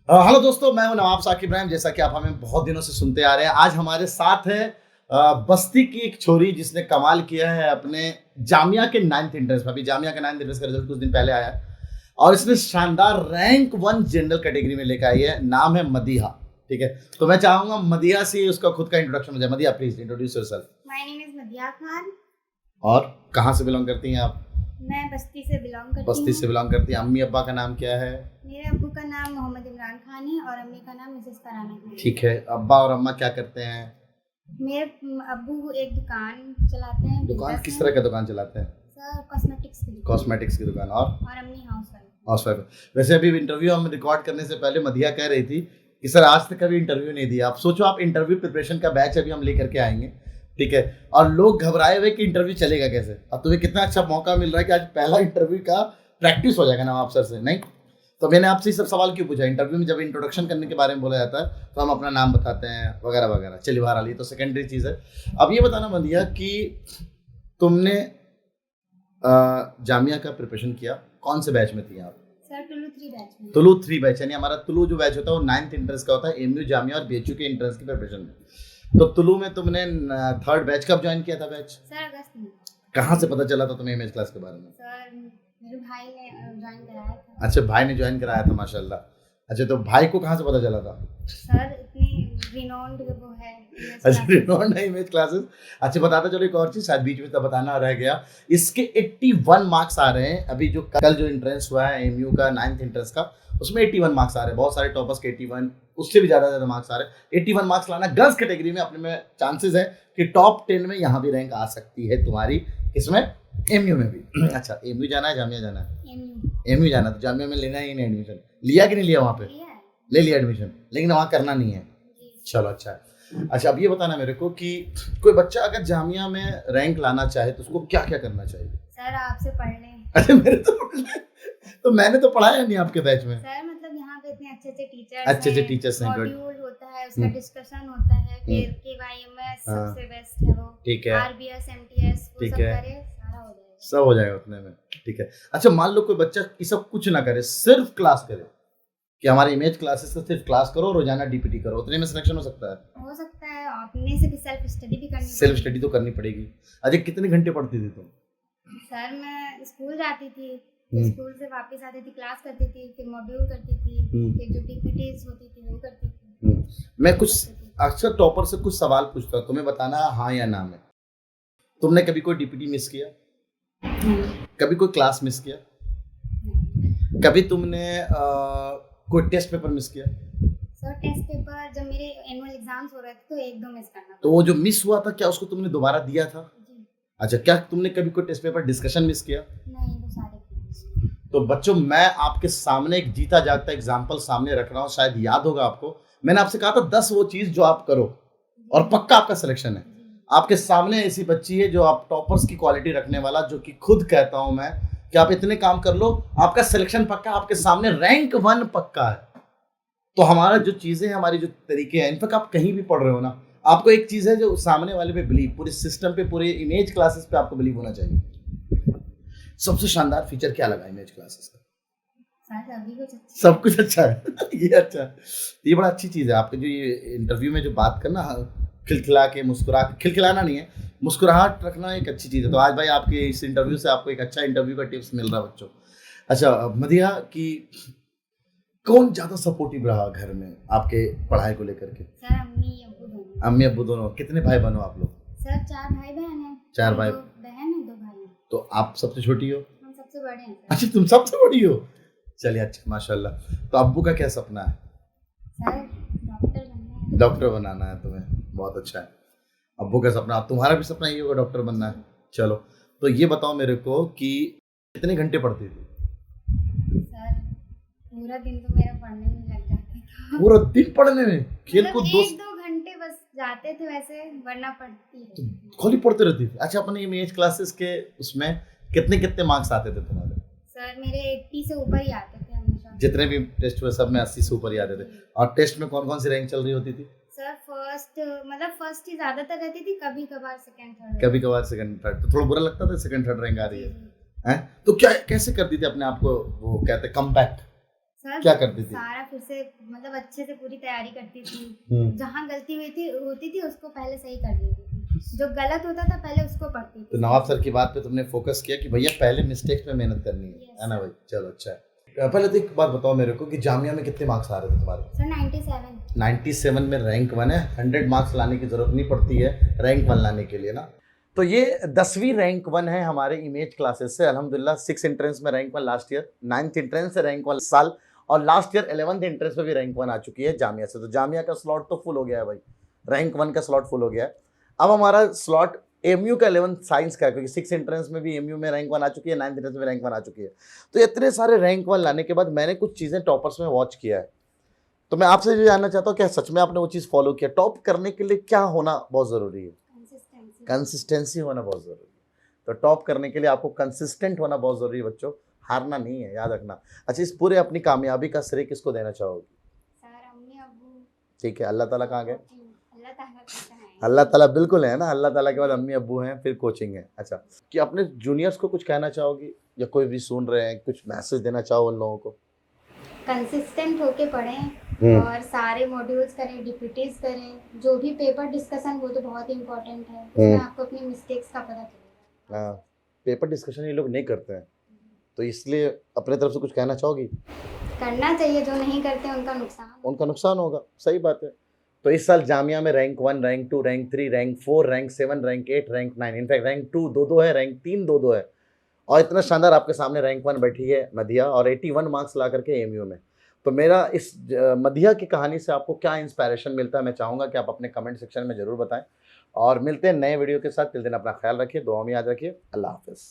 Hello दोस्तों, मैं हूं नवाब साकिब इब्राहिम। जैसा कि आप हमें बहुत दिनों से सुनते आ रहे हैं, आज हमारे साथ है बस्ती की एक छोरी जिसने कमाल किया है अपने जामिया के 9th इंट्रेंस में। अभी जामिया का 9th इंट्रेंस का रिजल्ट कुछ दिन पहले आया है और इसने शानदार रैंक 1 जनरल कैटेगरी में लेकर आई है। नाम है मदीहा। ठीक है, तो मैं चाहूंगा मदीहा से उसका खुद का इंट्रोडक्शन हो जाए। Madiha, please introduce yourself. My name is Madiya Khan. और कहाँ से बिलोंग करती हैं आप? मैं बस्ती से बिलोंग करती हूँ। बस्ती से बिलोंग करती हैं। अम्मी अब्बा का नाम क्या है? मेरे अब्बू का नाम मोहम्मद इमरान खान है और अम्मी का नाम मिसेस फराना खान है। ठीक है, अब्बा और अम्मा क्या करते हैं? मेरे अब्बू एक दुकान चलाते हैं। दुकान किस तरह का दुकान चलाते हैं? सर कॉस्मेटिक्स की। कॉस्मेटिक्स की दुकान। और अम्मी हाउसवाइफ। हाउसवाइफ। वैसे अभी इंटरव्यू हम रिकॉर्ड करने से पहले मदिया कह रही थी कि सर आज तक कभी इंटरव्यू नहीं दिया। आप सोचो, आप इंटरव्यू प्रिपरेशन का बैच अभी हम लेकर के आएंगे, ठीक है, और लोग घबराए हुए कि इंटरव्यू चलेगा कैसे। अब तुम्हें कितना अच्छा मौका मिल रहा है कि आज पहला इंटरव्यू का प्रैक्टिस हो जाएगा ना आप सर से। नहीं तो मैंने आपसे सब सवाल क्यों पूछा? इंटरव्यू में जब इंट्रोडक्शन करने के बारे में बोला जाता है तो हम अपना नाम बताते हैं वगैरह वगैरह। चलिए बाहर आ लिए, तो सेकेंडरी चीज़ है। अब ये बताना मदिया कि तुमने जामिया का प्रिपरेशन किया, कौन से बैच में थी आप? सर टुलू 3 बैच में। टुलू 3 बैच, यानी हमारा टुलू जो बैच होता है वो 9th इंट्रेंस का होता है, एमयू जामिया और बीएचयू के इंट्रेंस की प्रिपरेशन में। तो टुलू में तुमने 3rd बैच कब ज्वाइन किया था बैच? सर अगस्त में। कहाँ से पता चला था तुम्हें इमेज क्लास के बारे में? सर मेरे भाई ने ज्वाइन कराया था। अच्छा, भाई ने ज्वाइन कराया था, माशाल्लाह। अच्छा, तो भाई को कहाँ से पता चला था? सर इतनी रिनोन्ड वो है। अच्छा, रिनोन्ड है इमेज क्लासेस। अच्छा, बताता चलो एक और चीज़, शायद बीच में तो बताना रह गया। इसके 81 मार्क्स आ रहे हैं। अभी जो कल जो इंट्रेंस हुआ है एमयू का 9th इंट्रेंस का, उसमें 81 मार्क्स आ रहे हैं। बहुत सारे टॉपर्स के 81, उससे भी ज़्यादा मार्क्स आ रहे हैं। 81 मार्क्स लाना गर्ल्स कैटेगरी में अपने में चांसेस है कि टॉप 10 में यहाँ भी रैंक आ सकती है तुम्हारी। इसमें एमयू में भी। अच्छा, एमयू जाना है जामिया जाना है? एमयू जाना, तो जामिया में लेना ही नहीं एडमिशन। लिया कि नहीं लिया? वहाँ पे ले लिया एडमिशन, लेकिन वहाँ करना नहीं है। चलो अच्छा है। अच्छा, अब ये बताना मेरे को कि कोई बच्चा अगर जामिया में रैंक लाना चाहे तो उसको क्या क्या करना चाहिए? सर आपसे पढ़ लें। अरे मेरे तो मैंने तो पढ़ाया नहीं आपके बैच में। सर मतलब यहाँ पे इतने अच्छे अच्छे टीचर्स हैं। मॉड्यूल होता है, उसका डिस्कशन होता है, फिर केवाईएमएस सबसे बेस्ट है वो। ठीक है। आरबीएस एमटीएस वो सब करे, सारा हो जाएगा। सब हो जाएगा उतने में, ठीक है। अच्छा, मान लो कोई बच्चा ये सब कुछ ना करे, सिर्फ क्लास करे कि हमारे इमेज क्लासेस से सिर्फ क्लास करो, रोजाना डीपीटी करो, उतने में सिलेक्शन हो सकता है? हो सकता है। अपने से भी सेल्फ स्टडी भी करनी सेल्फ स्टडी तो करनी पड़ेगी। अच्छा, कितने घंटे पढ़ती थी तुम? सर मैं स्कूल जाती थी, स्कूल से वापस आती थी, क्लास करती थी, फिर मॉड्यूल करती थी, फिर जो डीपीटीज होती थी वो करती थी। मैं कुछ अक्सर टॉपर से कुछ सवाल पूछता हूँ, तुम्हें बताना हाँ या ना में। तुमने कभी कोई डीपीटी मिस किया? कभी कोई क्लास मिस किया? कभी तुमने कोई टेस्ट पेपर मिस किया? सर टेस्ट पेपर जब मेरे एनुअल एग्जाम्स हो रहे थे तो 1-2 मिस करना। तो वो जो मिस हुआ था, क्या उसको तुमने दोबारा दिया था? जी। अच्छा, क्या तुमने कभी कोई टेस्ट पेपर डिस्कशन मिस किया? नहीं, वो सारे। तो बच्चों, मैं आपके सामने एक जीता जागता एग्जाम्पल सामने रख रहा हूँ, शायद याद होगा आपको। मैंने आपसे कहा था 10 वो चीज जो आप करो और पक्का आपका सिलेक्शन है। आपके सामने ऐसी बच्ची है जो आप टॉपर्स की क्वालिटी रखने वाला, जो कि खुद कहता हूं मैं कि आप इतने काम कर लो, आपका सिलेक्शन पक्का, आपके सामने रैंक 1 पक्का है। तो हमारा जो चीजें हैं, हमारी जो तरीके हैं, इनफैक्ट आप कहीं भी पढ़ रहे हो ना, आपको एक चीज है जो सामने वाले पे बिलीव, पूरे सिस्टम पे, पूरे इमेज क्लासेस पे आपको बिलीव होना चाहिए। सबसे शानदार फीचर क्या लगा इमेज क्लासेस का? सब कुछ अच्छा है। ये अच्छा है, ये बड़ा अच्छी चीज है। आपके जो ये इंटरव्यू में जो बात करना, खिलखिला के मुस्कुरा, खिलखिलाना नहीं है, मुस्कुराहट रखना एक अच्छी चीज़ है। तो आज भाई आपके इस इंटरव्यू से आपको एक अच्छा इंटरव्यू का टिप्स मिल रहा है बच्चों। अच्छा मदिया, कि कौन ज़्यादा सपोर्टिव रहा घर में आपके पढ़ाई को लेकर के? सर अम्मी अब्बू दोनों। अम्मी अब्बू दोनों। कितने भाई बहन हो आप लोग? सर 4 भाई बहन हैं। 4 भाई बहन है, 2 भाई हैं। तो आप सबसे छोटी हो? हम सबसे बड़े हैं। अच्छा, तुम सबसे बड़ी हो। चलिए अच्छा, माशाल्लाह। तो अब्बू का क्या सपना है? सर डॉक्टर बनना है। डॉक्टर बनाना है तुम्हें, बहुत अच्छा है। अब्बू का सपना, तुम्हारा भी सपना ये होगा डॉक्टर बनना है? चलो, तो ये बताओ मेरे को कि कितने घंटे पढ़ती थी? सर पूरा दिन तो मेरा पढ़ने में लग जाता था। पूरा दिन पढ़ने में? खेल कूद 1-2 घंटे बस जाते थे वैसे, वरना पढ़ती तो खाली पढ़ते रहती थी? अच्छा, अपने इमेज क्लासेस के उसमें कितने कितने मार्क्स आते थे तुम्हारे? सर मेरे 80 से ऊपर ही आते थे हमेशा। जितने भी टेस्ट हुए सब में 80 से ऊपर ही आते थे। और टेस्ट में कौन कौन सी रैंक चल रही होती थी? सर फर्स्ट ही ज्यादातर रहती थी, कभी कभार सेकंड थर्ड। कभी कभार सेकंड थर्ड। तो थोड़ा बुरा लगता था सेकंड थर्ड रैंक आ रही है? हैं? तो क्या कैसे करती थी अपने आप को, वो कहते कम बैक? सर क्या करती थी? सारा फिर से मतलब अच्छे से पूरी तैयारी करती थी। जहाँ गलती हुई थी होती थी उसको पहले सही कर देती थी, जो गलत होता था पहले उसको पढ़ती थी। तो नवाब सर की बात पे तुमने फोकस किया कि भैया पहले मिस्टेक्स पे मेहनत करनी है ना भाई? चलो अच्छा है। पहले तो एक बात बताओ मेरे को कि जामिया में कितने मार्क्स आ रहे थे तुम्हारे? सर 97। 97 में रैंक 1 है। 100 मार्क्स लाने की जरूरत नहीं पड़ती है रैंक 1 लाने के लिए ना। तो ये 10वीं रैंक 1 है हमारे इमेज क्लासेस से अल्हम्दुलिल्लाह। 6 एंट्रेंस में rank 1 last year, 9th entrance से रैंक 1 साल, और लास्ट ईयर 11th एंट्रेंस में भी रैंक 1 आ चुकी है जामिया से। तो जामिया का स्लॉट तो फुल हो गया है भाई, रैंक 1 का स्लॉट फुल हो गया है। अब हमारा स्लॉट एमयू का 11th साइंस का है, क्योंकि 6 एंट्रेंस में भी एमयू में रैंक 1 आ चुकी है, 9th एंट्रेंस में रैंक 1 आ चुकी है। तो इतने सारे रैंक 1 लाने के बाद मैंने कुछ चीज़ें टॉपर्स में वॉच किया है। तो मैं आपसे ये जानना चाहता हूँ, क्या सच में आपने वो चीज़ फॉलो किया? टॉप करने के लिए क्या होना बहुत ज़रूरी है? कंसिस्टेंसी होना बहुत ज़रूरी है। तो टॉप करने के लिए आपको कंसिस्टेंट होना बहुत ज़रूरी है बच्चों, हारना नहीं है, याद रखना। अच्छा, इस पूरे अपनी कामयाबी का श्रेय किसको देना चाहोगे? सर अम्मी अब्बू। ठीक है, अल्लाह ताला कहाँ गए? अल्लाह ताला का है। अल्लाह ताला बिल्कुल है ना, अल्लाह ताला के बाद अम्मी अब्बू हैं, फिर कोचिंग है। अच्छा, कि अपने जूनियर्स को कुछ कहना चाहोगी, या कोई भी सुन रहे हैं कुछ मैसेज देना चाहो उन लोगों को? कंसिस्टेंट होके पढ़ें और सारे मॉड्यूल्स करें, डीपीटीज करें, जो भी पेपर डिस्कशन वो तो बहुत इंपॉर्टेंट है, उसमें आपको अपनी मिस्टेक्स का पता चलेगा। हाँ, पेपर डिस्कशन ये लोग नहीं करते हैं, तो इसलिए अपने तरफ से कुछ कहना चाहोगी? करना चाहिए, जो नहीं करते उनका नुकसान होगा, सही बात है। तो इस साल जामिया में rank 1, rank 2, rank 3, rank 4, rank 7, rank 8, rank 9, in fact rank 2 2 है, रैंक 3 2 है, और इतना शानदार आपके सामने रैंक 1 बैठी है मदिया, और 81 मार्क्स ला करके एमयू में। तो मेरा इस मदिया की कहानी से आपको क्या इंस्पायरेशन मिलता है, मैं चाहूँगा कि आप अपने कमेंट सेक्शन में ज़रूर बताएं, और मिलते हैं नए वीडियो के साथ। तिल दिन अपना ख्याल रखिए, दुआ में याद रखिए। अल्लाह हाफ़िज़।